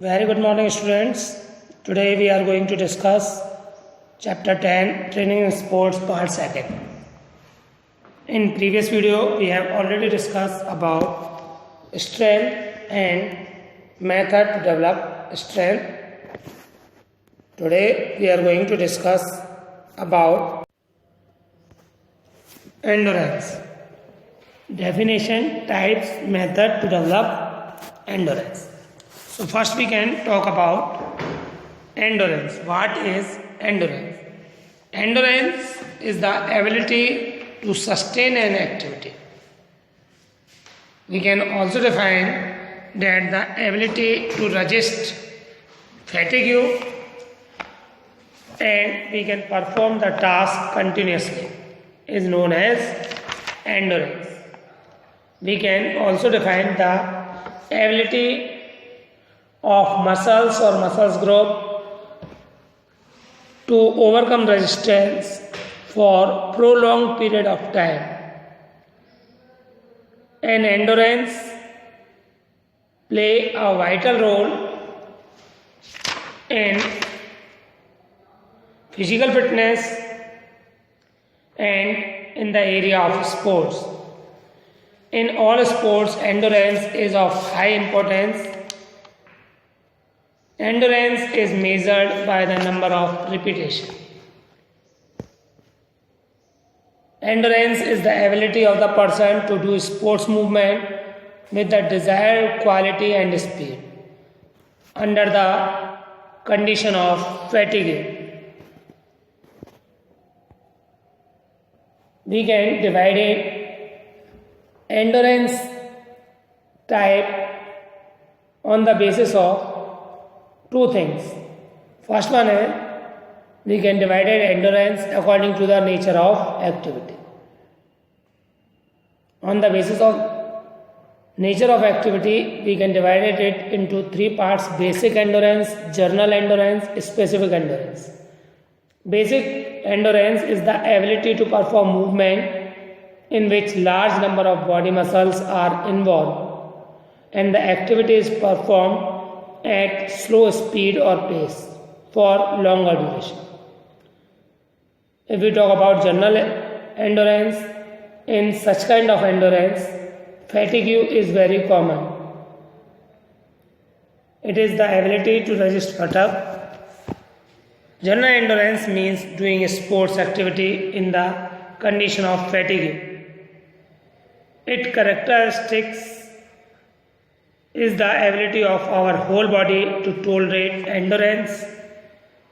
Very good morning, students. Today we are going to discuss Chapter 10 Training in Sports Part 2nd. In previous video, we have already discussed about strength and method to develop strength. Today we are going to discuss about endurance. Definition, types, method to develop endurance. So first we can talk about endurance. What is endurance? Endurance is the ability to sustain an activity. We can also define that the ability to resist fatigue and we can perform the task continuously is known as endurance. We can also define the ability of muscles or muscles group to overcome resistance for prolonged period of time. And endurance play a vital role in physical fitness and in the area of sports. In all sports, endurance is of high importance. Endurance is measured by the number of repetitions. Endurance is the ability of the person to do sports movement with the desired quality and speed under the condition of fatigue. We can divide endurance type on the basis of two things. First one is we can divide endurance according to the nature of activity. On the basis of nature of activity, we can divide it into three parts: basic endurance, general endurance, specific endurance. Basic endurance is the ability to perform movement in which large number of body muscles are involved and the activity is performed at slow speed or pace for longer duration. If we talk about general endurance, in such kind of endurance, fatigue is very common. It is the ability to resist fatigue. General endurance means doing a sports activity in the condition of fatigue. Its characteristics is the ability of our whole body to tolerate endurance,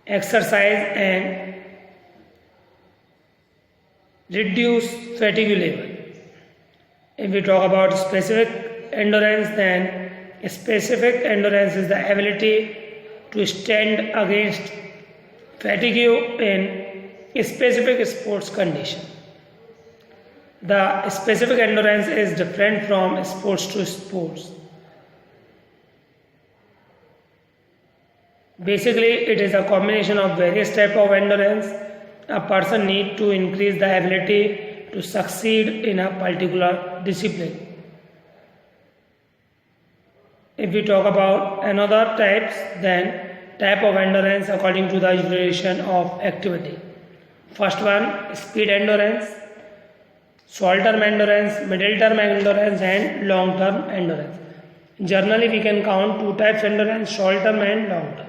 exercise and reduce fatigue level. If we talk about specific endurance, then specific endurance is the ability to stand against fatigue in a specific sports condition. The specific endurance is different from sports to sports. Basically, it is a combination of various types of endurance. A person needs to increase the ability to succeed in a particular discipline. If we talk about another types, then type of endurance according to the duration of activity. First one, speed endurance, short term endurance, middle term endurance and long term endurance. Generally, we can count two types of endurance, short term and long term.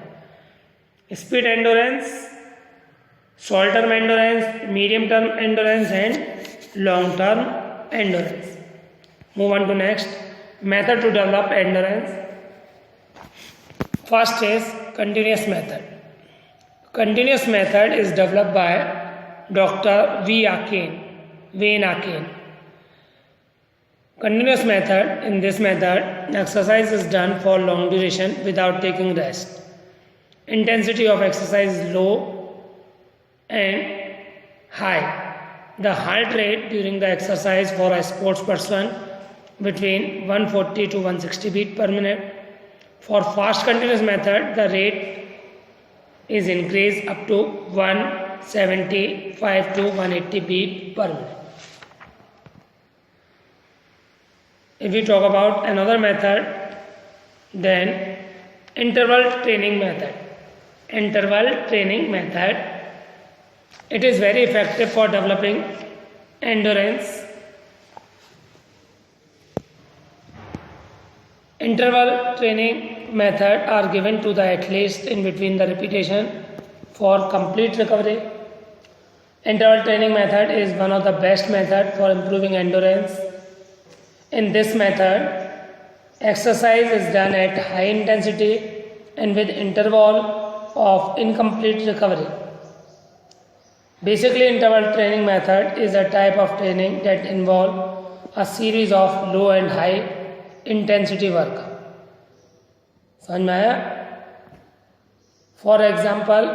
Speed endurance, short term endurance, medium term endurance and long term endurance. Move on to next, method to develop endurance. First is continuous method. Continuous method is developed by Dr. Wayne Akane. Continuous method, in this method, exercise is done for long duration without taking rest. Intensity of exercise is low and high. The heart rate during the exercise for a sports person between 140 to 160 beat per minute. For fast continuous method, the rate is increased up to 175 to 180 beat per minute. If we talk about another method, then Interval training method. Interval training method. It is very effective for developing endurance. Interval training method are given to the athletes in between the repetition for complete recovery. Interval training method is one of the best method for improving endurance. In this method, exercise is done at high intensity and with interval of incomplete recovery. Basically, interval training method is a type of training that involve a series of low and high intensity workout. समझ में आया? For example,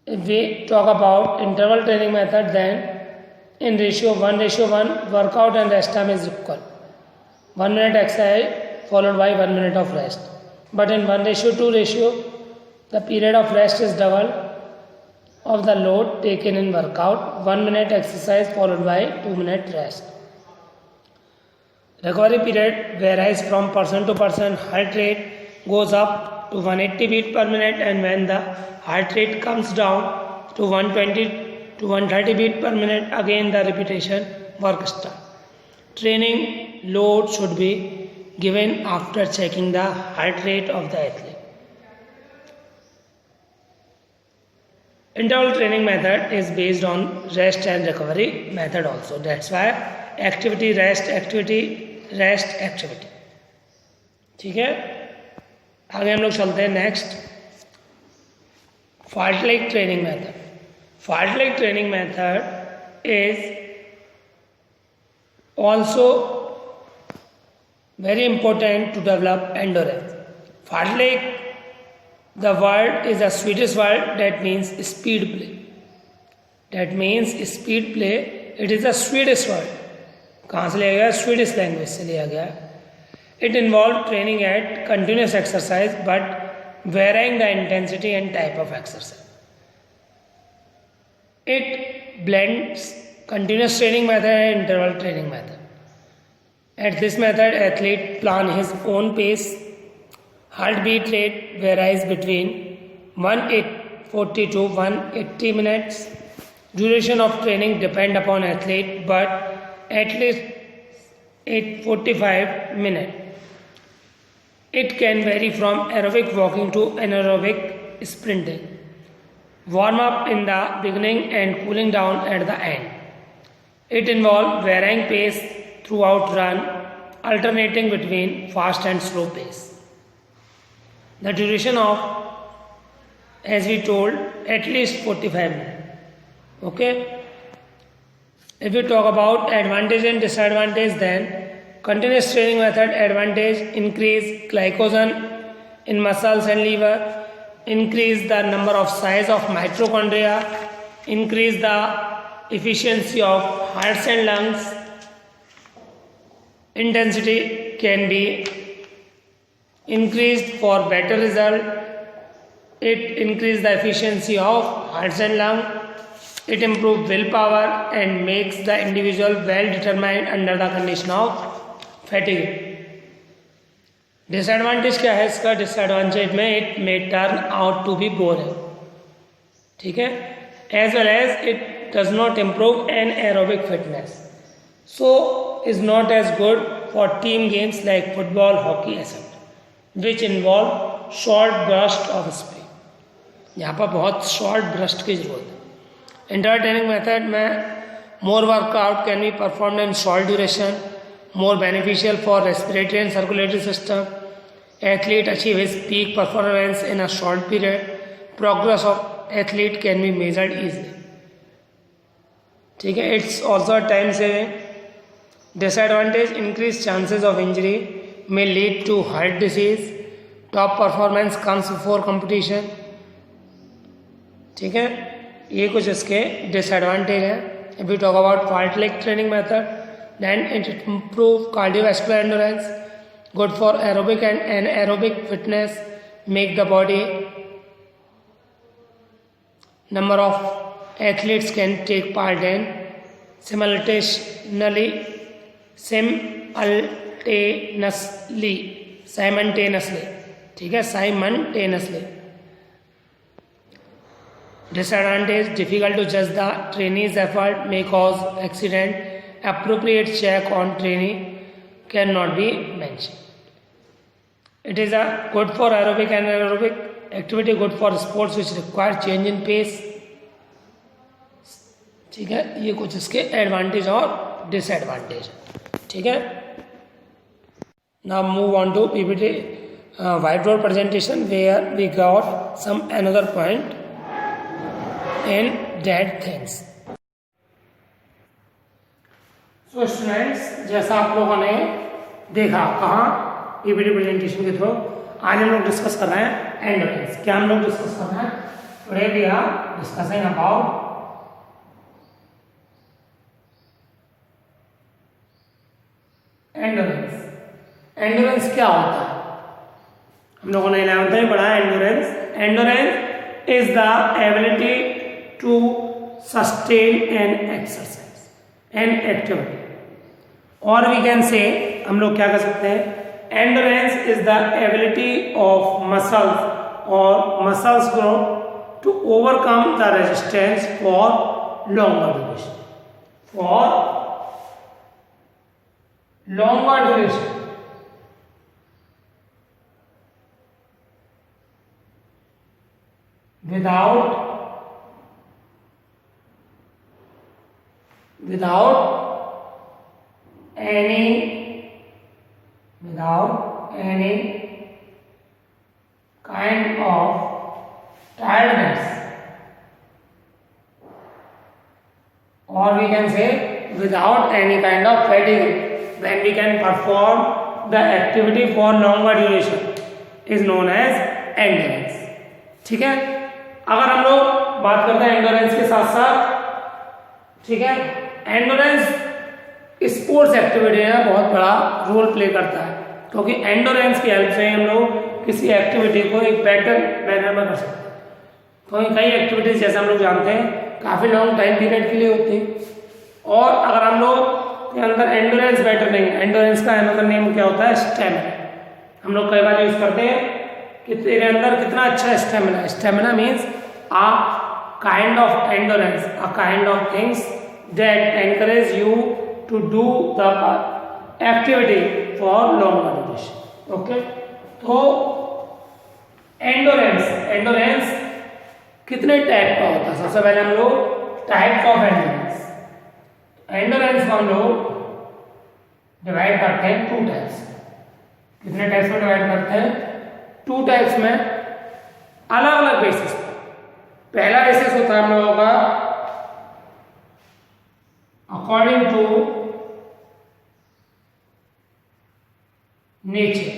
if we talk about interval training method, then in ratio 1:1 workout and rest time is equal. 1 minute exercise followed by 1 minute of rest. But in 1:2 ratio, the period of rest is double of the load taken in workout. 1 minute exercise followed by 2 minute rest. Recovery period varies from person to person. Heart rate goes up to 180 beat per minute, and when the heart rate comes down to 120 to 130 beat per minute, again the repetition work start. Training load should be given after checking the heart rate of the athlete. Interval training method is based on rest and recovery method also. That's why activity rest activity rest activity. ठीक है, आगे हम लोग चलते हैं next. Fartlek training method. Fartlek training method is also very important to develop endurance. Fartlek, the word is a Swedish word that means speed play. That means speed play. It is a Swedish word. कहाँ से लिया गया? Swedish language से लिया गया. It involved training at continuous exercise but varying the intensity and type of exercise. It blends continuous training method and interval training method. At this method, athlete plan his own pace. Heartbeat rate varies between 140 to 180 minutes. Duration of training depend upon athlete, but at least 845 minutes. It can vary from aerobic walking to anaerobic sprinting. Warm up in the beginning and cooling down at the end. It involves varying pace throughout run, alternating between fast and slow pace. The duration of, as we told, at least 45 minutes. Okay? If we talk about advantage and disadvantage, then continuous training method advantage: increase glycogen in muscles and liver, increase the number of size of mitochondria, increase the efficiency of hearts and lungs. Intensity can be increased for better result. It increases the efficiency of hearts and lungs. It improves willpower and makes the individual well determined under the condition of fatigue. Disadvantage क्या है इसका? Disadvantage में it may turn out to be boring. ठीक है? As well as it does not improve anaerobic fitness. So is not as good for team games like football, hockey, etc., which involve short burst of speed. यहाँ पर बहुत short burst की जरूरत है. Interval training method में more workout can be performed in short duration, more beneficial for respiratory and circulatory system. Athlete achieve his peak performance in a short period. Progress of athlete can be measured easily. ठीक है? It's also time saving. Disadvantage: increased chances of injury, may lead to heart disease. Top performance comes before competition. ठीक है, ये कुछ इसके disadvantage है. If we talk about fartlek training method, then it improve cardiovascular endurance, good for aerobic and anaerobic fitness, make the body. Number of athletes can take part in simultaneously simultaneously, ठीक है, simultaneously. Disadvantage, difficult to judge the trainee's effort, may cause accident, appropriate check on trainee cannot be mentioned. It is a good for aerobic and anaerobic activity, good for sports which require change in pace, ठीक है। ये कुछ इसके advantage और disadvantage, ठीक है। Now move on to PPT white board presentation where we got some another point in that things. So students, जैसा आप लोगों ने देखा कहाँ पीपीटी प्रेजेंटेशन के थ्रू, आज हम लोग डिस्कस कर रहे हैं एंडोरेंस। क्या हम लोग डिस्कस कर रहे हैं? Today we are discussing about endurance. Endurance क्या होता है? हम लोगों ने 11th में पढ़ा है endurance. Endurance is the ability to sustain an exercise an activity, और वी कैन से, हम लोग क्या कर सकते हैं, endurance is the ability of muscles और muscles group to overcome the resistance for longer duration, for longer duration, without any kind of tiredness, or we can say without any kind of fatigue, when we can perform the activity for longer duration is known as endurance, ठीक है। अगर हम लोग बात करते हैं endurance के साथ साथ, ठीक है, एंडोरेंस स्पोर्ट्स एक्टिविटी में बहुत बड़ा रोल प्ले करता है, क्योंकि एंडोरेंस की हेल्प से हम लोग किसी एक्टिविटी को एक बेटर मैनर में कर सकते हैं। क्योंकि कई एक्टिविटीज जैसे हम लोग जानते हैं काफ़ी लॉन्ग टाइम पीरियड के लिए होती है, और अगर हम लोग के अंदर एंडोरेंस बेटर नहीं है, एंडोरेंस का अनदर नेम क्या होता है, स्टेमिना। हम लोग कई बार यूज करते हैं कि तेरे अंदर कितना अच्छा स्टेमिना है। Stamina means a kind of endurance, a kind of things that encourage you to do the activity for longer duration, okay. तो एंडोरेंस कितने टाइप का होता है? सबसे पहले हम लोग टाइप ऑफ एंडोरेंस को हम लोग डिवाइड करते हैं 2 टाइप्स। कितने टाइप्स में डिवाइड करते हैं? 2 टाइप्स में, अलग अलग बेसिस पर। पहला बेसिस होता है हम लोगों का according to nature,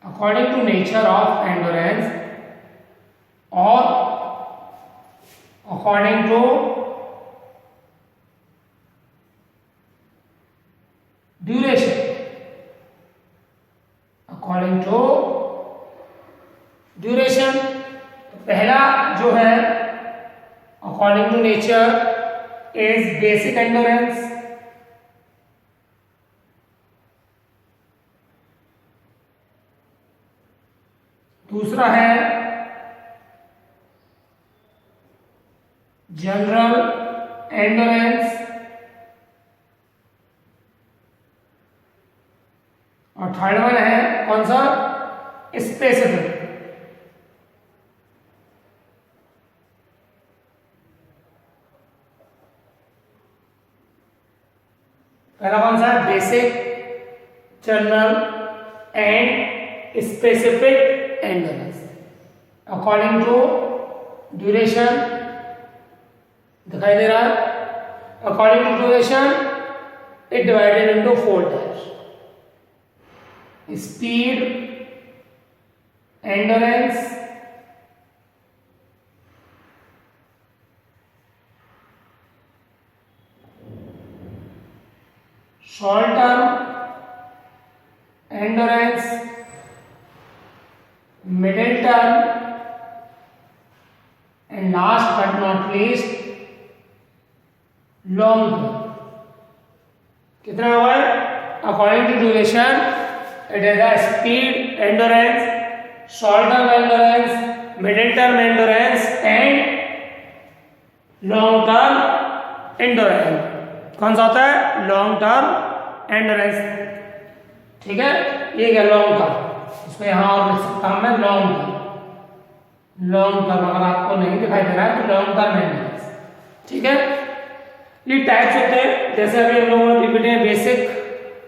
according to nature of endurance, और according to duration, according to duration. पहला जो है according to nature is basic endurance, दूसरा है जनरल एंडोरेंस, और थर्ड वन है कौन सा, स्पेसिफिक। पहला कौन सा, basic, general and specific endurance according to duration. दिखाई दे रहा है? According to duration it divided into 4 types: speed endurance, short term endurance, middle term, and last but not least long term. कितना हुआ है? According to duration It is a speed endurance, short term endurance, middle term endurance and long term endurance. कौन सा होता है? Long term endurance. ठीक है, ये क्या लॉन्ग टर्म, इसको यहां और लिख सकता हूं मैं लॉन्ग टर्म। लॉन्ग टर्म अगर आपको नहीं दिखाई दे रहा है तो लॉन्ग टर्म एंडोरेंस। ठीक है, ये टाइप्स होते हैं जैसे अभी हम लोगों ने रिपीट है बेसिक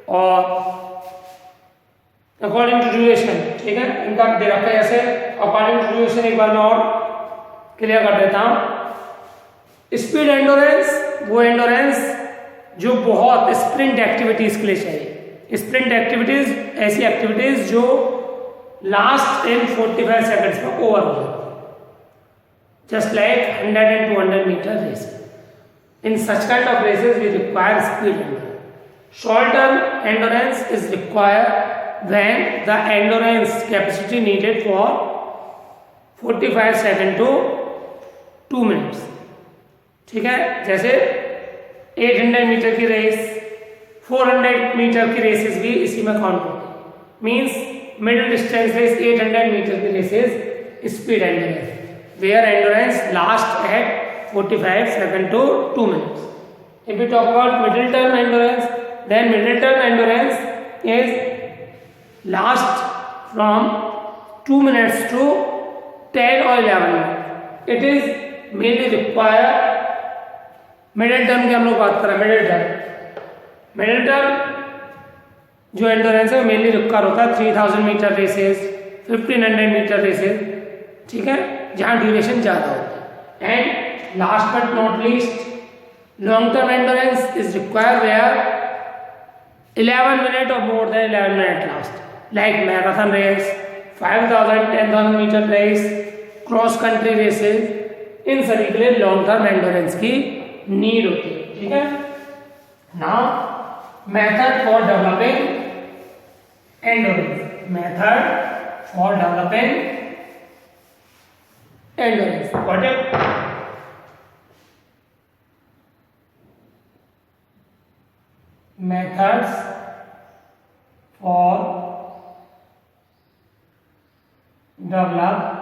और अकॉर्डिंग टू ड्यूरेशन। ठीक है, इनका दे रखा है ऐसे अकॉर्डिंग टू ड्यूरेशन। एक बार मैं और क्लियर कर देता हूं। स्पीड एंडोरेंस वो एंडोरेंस जो बहुत स्प्रिंट एक्टिविटीज के लिए चाहिए। स्प्रिंट एक्टिविटीज ऐसी एक्टिविटीज जो लास्ट इन 45 सेकंड्स में ओवर हो जाती, just like 100 and 200 metre race. In such kind of races we require speed endurance. Short term endurance is required when the endurance capacity needed for 45 second to 2 minutes. ठीक है, जैसे 800 meter की race, 400 metre की races भी इसी में count होती है। Means middle distance race 800 meter की races speed endurance, where endurance last at 45 second to 2 minutes. If we talk about middle term endurance, then middle term endurance is last from 2 minutes to 10 or 11 minute. It is mainly require middle term की हम लोग बात कर रहे हैं। Middle term जो endurance है mainly require होता है 3000 मीटर रेसेस, 1500 मीटर रेसेस। ठीक है, जहां ड्यूरेशन ज्यादा होता है। And last but not least long term endurance is required where 11 minute और more than 11 minute last, like marathon race, 5000 10,000 meter race, cross country races. इन सभी के लिए लॉन्ग टर्म एंडोरेंस की नीड होती है। ठीक है, now method for developing endurance. Method for developing endurance, what is methods for develop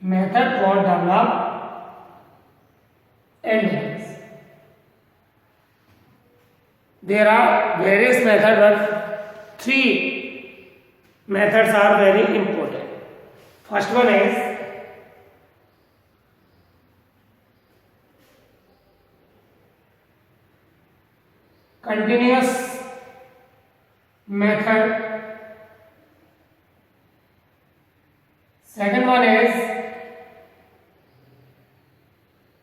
method for develop endurance. There are various methods, but 3 methods are very important. First one is continuous method. Second one is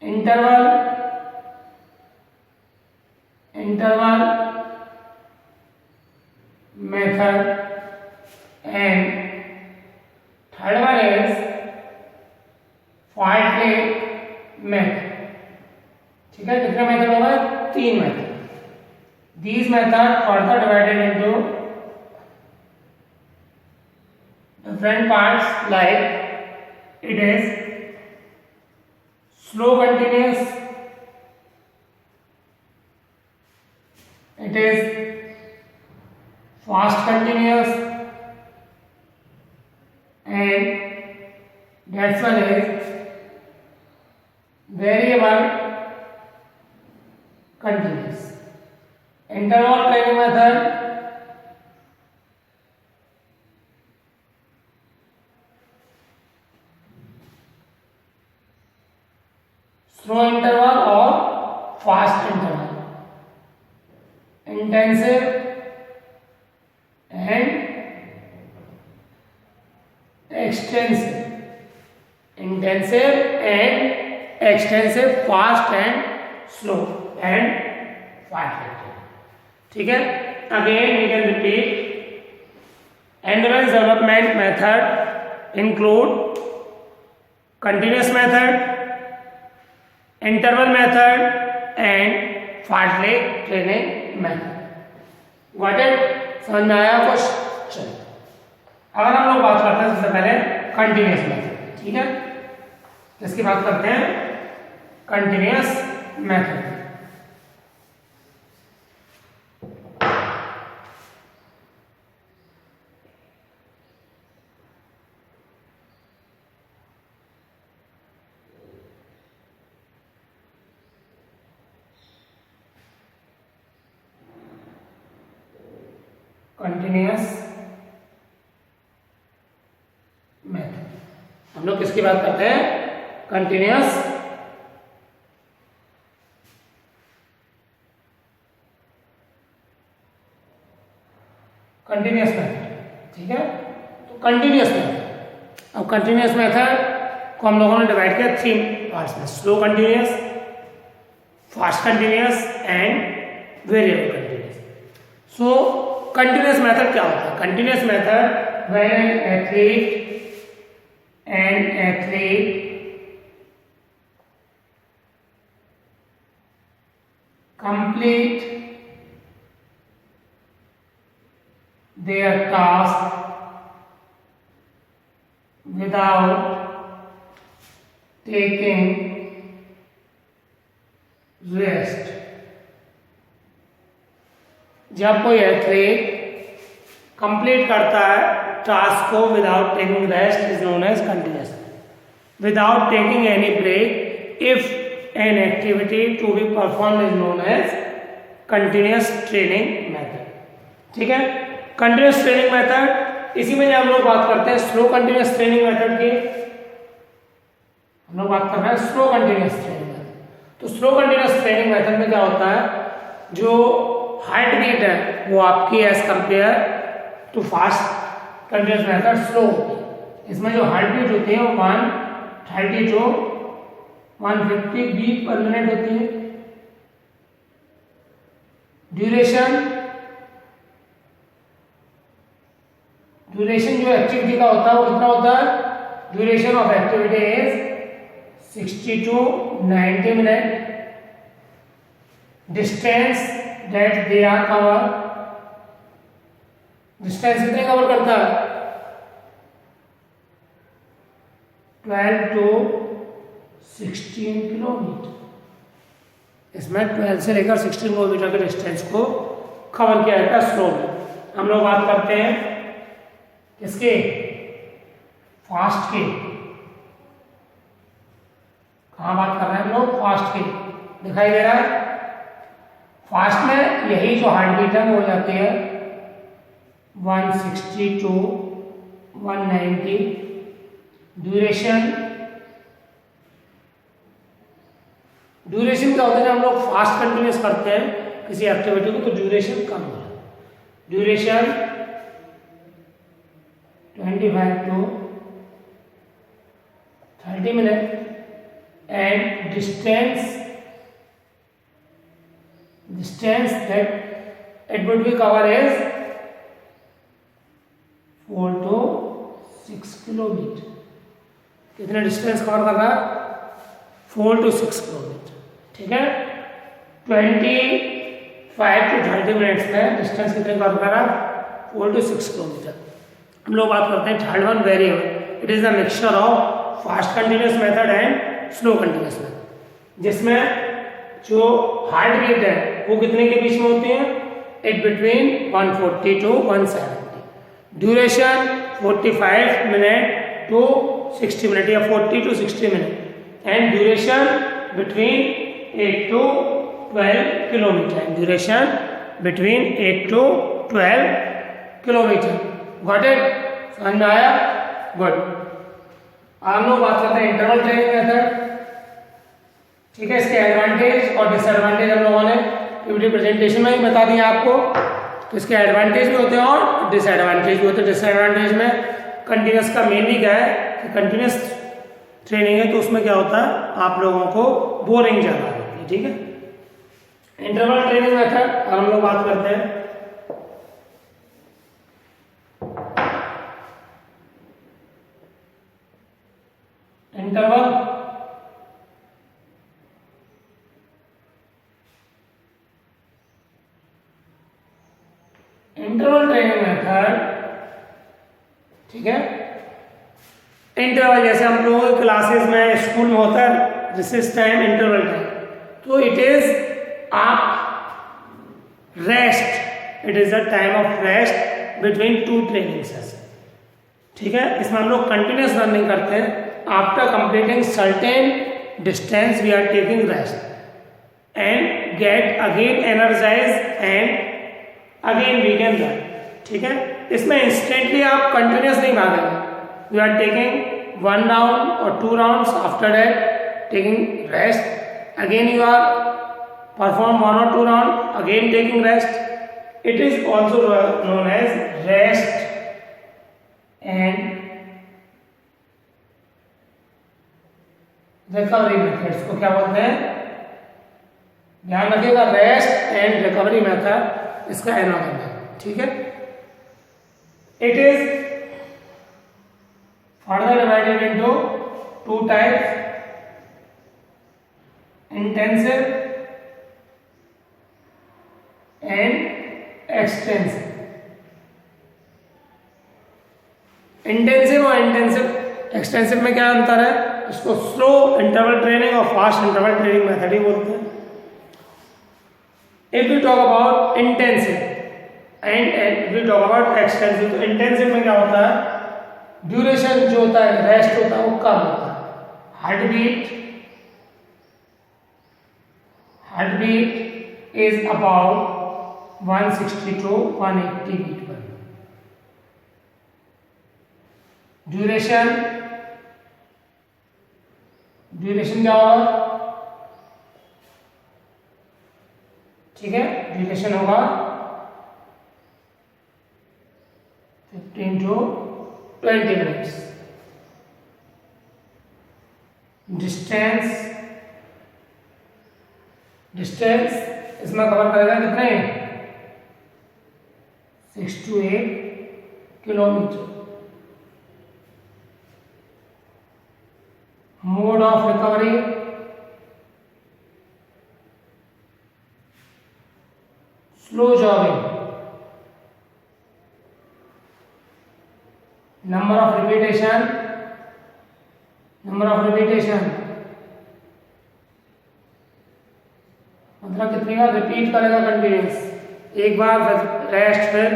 interval method, and third one is Fartlek method. ठीक है, कितने method होगा? 3 method. These methods further divided into different parts, like it is slow continuous, it is fast continuous, and next one is variable continuous. Interval training method, slow interval or fast interval, intensive and extensive, fast and slow and fast. ठीक है, again we can repeat. Endurance development method include continuous method, interval method and fartlek training method. Got it? समझ में आया कुछ? चलो, अगर हम लोग बात करते हैं सबसे पहले कंटिन्यूअस मेथड। ठीक है, इसकी बात करते हैं कंटिन्यूअस मेथड। Continuous method. हम लोग किसकी बात करते हैं? Continuous method. ठीक है, तो कंटिन्यूअस मेथड। अब कंटिन्यूअस मेथड को हम लोगों ने डिवाइड किया 3 पार्ट्स में, slow continuous, fast continuous and variable continuous. So continuous method क्या होता है? Continuous method when an athlete complete their task without taking rest। जब कोई एथलीट कंप्लीट करता है टास्क को without taking rest is known as continuous. Without taking any break, if an activity to be perform is known as continuous training method. ठीक है, continuous training method. इसी में हम लोग बात करते हैं स्लो कंटिन्यूअस ट्रेनिंग मेथड की। हम लोग बात कर रहे हैं स्लो कंटिन्यूअस ट्रेनिंग मेथड। तो स्लो कंटिन्यूअस ट्रेनिंग मेथड में क्या होता है, जो हार्ट बीट है वो आपकी as compare to fast continuous method slow होती है। इसमें जो हार्ट बीट होती है वो 130 to 150 बीट पर मिनट होती है। ड्यूरेशन जो एक्टिविटी का होता है वो कितना होता है? Duration of activity is 60 to 90 minute. Distance that they are cover, distance कितने कवर करता है? 12 to 16 किलोमीटर। इसमें 12 से लेकर 16 किलोमीटर के डिस्टेंस को कवर किया जाता है स्लो में। हम लोग बात करते हैं किसके? फास्ट के। कहाँ बात कर रहे हैं हम लोग? फास्ट के। दिखाई दे रहा है? फास्ट में यही जो हार्ट बीट है वो हो जाती है 160 to 190। ड्यूरेशन क्या होता है? जब हम लोग फास्ट कंटिन्यूअस करते हैं किसी एक्टिविटी को तो ड्यूरेशन कम हो जाता है। Duration 25 to 30 minute. And distance that it would be cover is 4 to 6 kilometre. कितना डिस्टेंस कवर कर रहा है? 4 to 6 किलोमीटर। ठीक है, 25 to 30 मिनट्स में डिस्टेंस कितने कवर कर रहा है? 4 to 6 किलोमीटर। हम लोग बात करते हैं third one, variable. It is a mixture of fast continuous method and slow continuous method, जिसमें जो हार्ट बीट है वो कितने के बीच में होती है? It between 140 to 170। Duration 45 minute to 60 minute या 40 to 60 minute. And duration between 8 to 12 kilometre. Duration between 8 to 12 kilometre. Got it? समझ में आया? गुड। हम लोग बात करते हैं इंटरवल ट्रेनिंग मेथड। ठीक है, इसके एडवांटेज और डिसएडवांटेज हम लोगों ने वीडियो प्रेजेंटेशन में ही बता दिया आपको। तो इसके एडवांटेज भी होते हैं और डिसएडवांटेज भी होते हैं। डिसएडवांटेज में कंटिन्यूअस का मेनली क्या है कि कंटिन्यूअस ट्रेनिंग है तो उसमें क्या होता है, आप लोगों को बोरिंग ज़्यादा होती है। ठीक है, इंटरवल ट्रेनिंग मेथड हम लोग बात करते हैं। Interval training method. ठीक है, इंटरवल जैसे हम लोगों के क्लासेस में स्कूल में होता है रिसेस टाइम, इंटरवल टाइम, तो इट इज आप rest, it is a time of rest between two training session. ठीक है, इसमें हम लोग कंटिन्यूस रनिंग करते हैं। After completing certain distance we are taking rest and get again energize and again we can run. ठीक है। इसमें इंस्टेंटली आप कंटिन्यूस नहीं भागेंगे, यू आर टेकिंग 1 राउंड और 2 rounds, after that taking rest, again you are perform 1 or 2 round, again taking rest. It is also known as rest and recovery methods. को क्या बोलते हैं? ध्यान रखिएगा, रेस्ट एंड रिकवरी मेथड इसका analogue है, ठीक है। It is further divided into 2 types: intensive and extensive. Intensive और एक्सटेंसिव में क्या अंतर है? इसको स्लो इंटरवल ट्रेनिंग और फास्ट इंटरवल ट्रेनिंग मेथड ही बोलते हैं. If you talk about intensive and if you talk about extensive, तो इंटेंसिव में क्या होता है? ड्यूरेशन जो होता है, रेस्ट होता है, वो कम होता है. Heart beat is about 160 to 180 beat per. Duration क्या होगा? ठीक है, ड्यूरेशन होगा 15 to 20 मिनट्स. डिस्टेंस इसमें कवर करेगा कितने? 6 to 8 kilometre. Mode of recovery slow jogging. Number of repetition मतलब कितनी बार रिपीट करेगा कंटिन्यूस. एक बार रेस्ट, फिर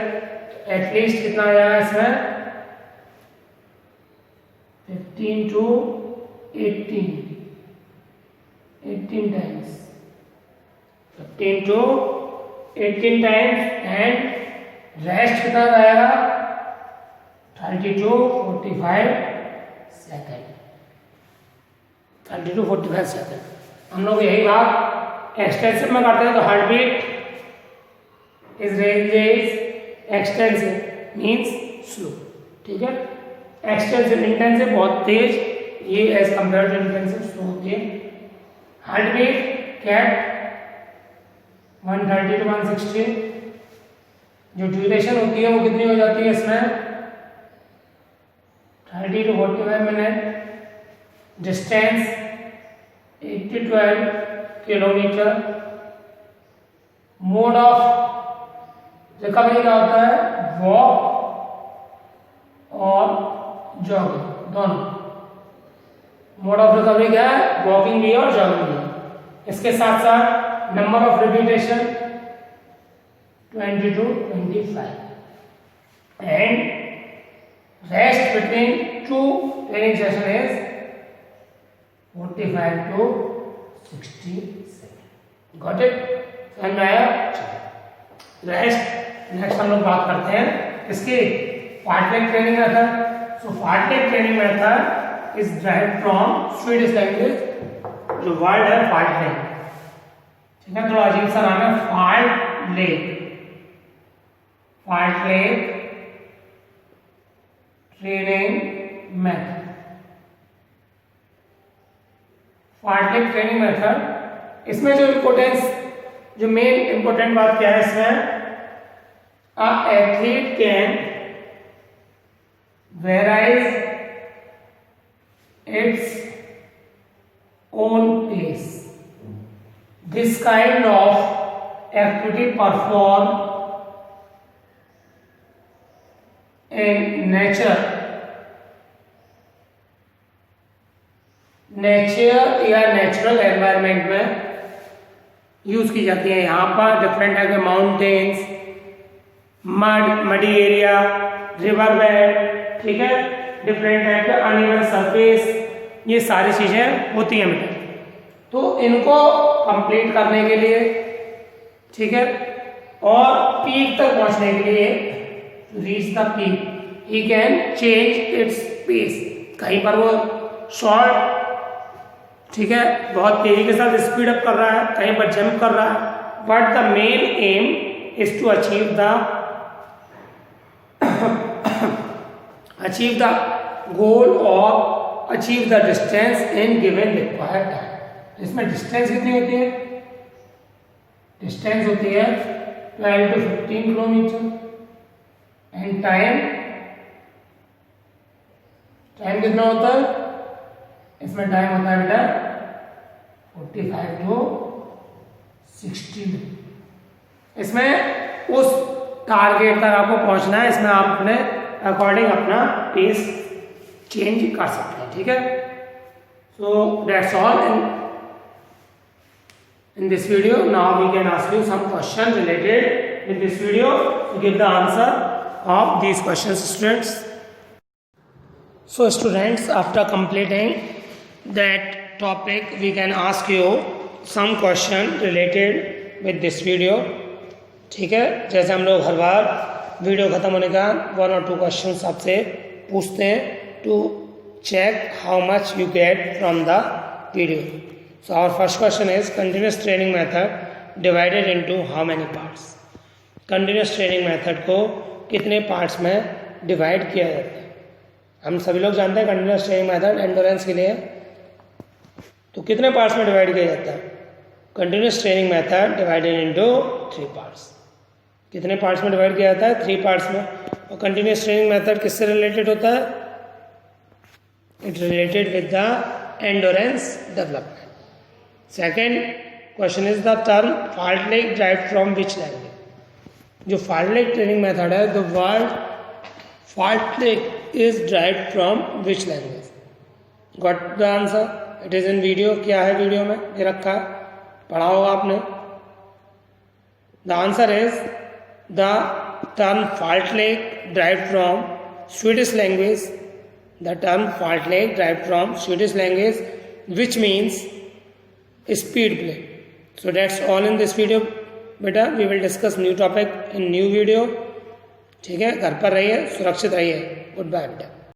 एटलीस्ट कितना आ जाएगा इसमें? 15 to 18 times. 15 to 18 times. And rest कितना रहेगा? 30 to 45 सेकेंड. 30 to 45 second. हम लोग यही बात एक्सटेंसिव में करते हैं. तो heart beat is extensive means slow, ठीक है. एक्सटेंसिव इंटेंसिव बहुत तेज, ये as compare to intensive slow होती है. Heart beat cat 130 to 160. जो ड्यूरेशन होती है वो कितनी हो जाती है इसमें? 30 to 45 minute. Distance 8 to 12 kilometre. Mode of recovery क्या होता है? वॉक और जॉगिंग दोनों. मोड ऑफ रिकवरी क्या है? वॉकिंग भी और जॉगिंग भी. इसके साथ साथ number of repetition 20 to 25 and rest between 2 training session is 45 to 60 second. Got it? समझ में आया? रेस्ट. नेक्स्ट हम लोग बात करते हैं इसकी fartlek training method. So fartlek training method is derived from Swedish language. जो वर्ड है फार्टलेग, ठीक है, थोड़ा अजीब सा नाम है. Fartlek training method. Fartlek training method, इसमें जो मेन इंपोर्टेंट बात क्या है इसमें? A athlete can vary its own pace. This kind of activity performed in nature या नेचुरल एनवायरनमेंट में यूज की जाती है. यहाँ पर डिफरेंट टाइप के mountains, muddy area, river bed, ठीक है, डिफरेंट टाइप के अनइवन सरफेस, ये सारी चीजें होती हैं मतलब. तो इनको कंप्लीट करने के लिए, ठीक है, और पीक तक पहुंचने के लिए to reach the peak. He can change its pace. कहीं पर वो शॉर्ट, ठीक है, बहुत तेजी के साथ स्पीड अप कर रहा है, कहीं पर जंप कर रहा है. But the main aim is to achieve the goal और achieve the distance in given required time. इसमें डिस्टेंस कितनी होती है? डिस्टेंस होती है 12 to 15 किलोमीटर एंड टाइम कितना होता है? इसमें टाइम होता है बेटा 45 to 60. इसमें उस टारगेट तक आपको पहुंचना है. इसमें आप अपने अकॉर्डिंग अपना पेस चेंज कर सकते हैं. ठीक है, so that's all in this video. Now we can ask you some question related with this video to give the answer of these questions, students. So students, after completing that topic, we can ask you some question related with this video. ठीक है, जैसे हम लोग हर बार video खत्म होने का 1 or 2 question आपसे पूछते हैं to check how much you get from the video. So our first question is continuous training method divided into how many parts? Continuous training method को कितने parts में divide किया जाता है? हम सभी लोग जानते हैं continuous training method endurance के लिए, तो कितने parts में divide किया जाता है? Continuous training method divided into 3 parts. कितने parts में divide किया जाता है? 3 parts में. और continuous training method किससे related होता है? It related with the endurance development. Second question is the term fault leg derived from which language? जो fault leg training method है, the word fault leg is derived from which language? Got the answer? It is in video. क्या है video में ये रखा है, पढ़ा होगा आपने. The answer is the term fault leg derived from Swedish language. The term fault leg derived from Swedish language, which means speed plate. So that's all in this video बेटा. We will discuss new topic in new video. ठीक है, घर पर रहिए, सुरक्षित रहिए. Good bye बेटा.